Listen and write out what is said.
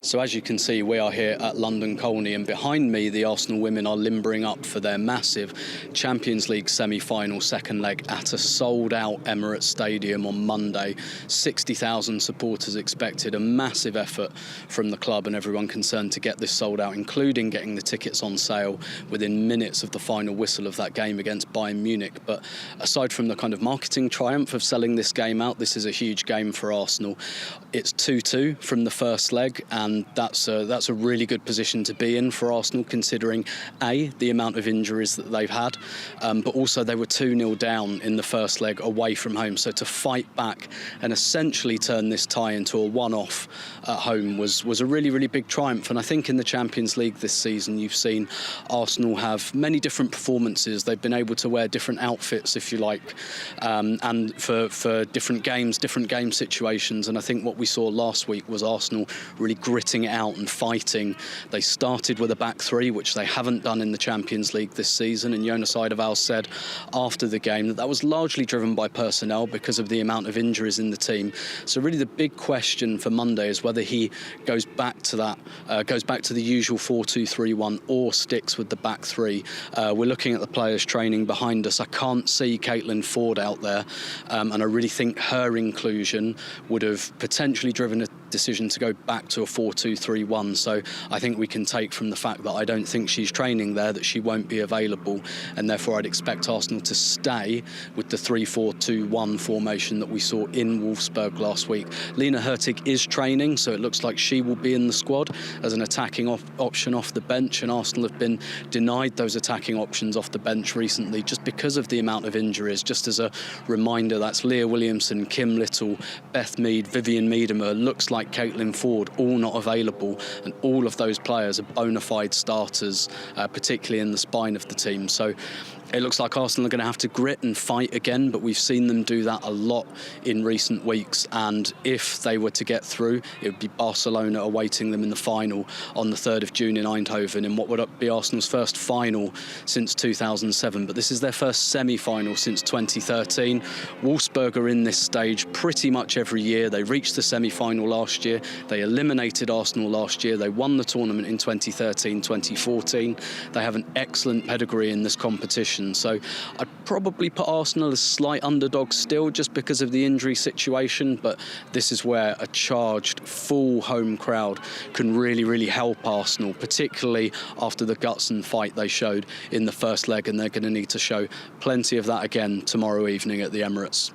So as you can see, we are here at London Colney, and behind me the Arsenal women are limbering up for their massive Champions League semi-final second leg at a sold-out Emirates Stadium on Monday. 60,000 supporters expected, a massive effort from the club and everyone concerned to get this sold out, including getting the tickets on sale within minutes of the final whistle of that game against Bayern Munich. But aside from the kind of marketing triumph of selling this game out, this is a huge game for Arsenal. It's 2-2 from the first leg, and that's a really good position to be in for Arsenal, considering the amount of injuries that they've had, but also they were 2-0 down in the first leg away from home. So to fight back and essentially turn this tie into a one-off at home was a really, really big triumph. And I think in the Champions League this season, you've seen Arsenal have many different performances. They've been able to wear different outfits, if you like, and for different games, different game situations. And I think what we saw last week was Arsenal really gritting it out and fighting. They started with a back three, which they haven't done in the Champions League this season, and Jonas Eidevall said after the game that was largely driven by personnel because of the amount of injuries in the team. So really the big question for Monday is whether he goes back to the usual 4-2-3-1 or sticks with the back three. We're looking at the players training behind us. I can't see Caitlin Ford out there, and I really think her inclusion would have potentially driven a decision to go back to a 4-2-3-1. So I think we can take from the fact that I don't think she's training there that she won't be available, and therefore I'd expect Arsenal to stay with the 3-4-2-1 formation that we saw in Wolfsburg last week. Lena Hurtig is training, so it looks like she will be in the squad as an attacking option off the bench, and Arsenal have been denied those attacking options off the bench recently just because of the amount of injuries. Just as a reminder, that's Leah Williamson, Kim Little, Beth Mead, Vivian Miedema, looks like Caitlin Ford, all not available, and all of those players are bona fide starters, particularly in the spine of the team. So it looks like Arsenal are going to have to grit and fight again, but we've seen them do that a lot in recent weeks, and if they were to get through, it would be Barcelona awaiting them in the final on the 3rd of June in Eindhoven, in what would be Arsenal's first final since 2007, but this is their first semi-final since 2013. Wolfsburg are in this stage pretty much every year. They reached the semi-final last year, they eliminated Arsenal last year, they won the tournament in 2013, 2014. They have an excellent pedigree in this competition. So I'd probably put Arsenal as slight underdogs still, just because of the injury situation, but this is where a charged full home crowd can really, really help Arsenal, particularly after the guts and fight they showed in the first leg, and they're going to need to show plenty of that again tomorrow evening at the Emirates.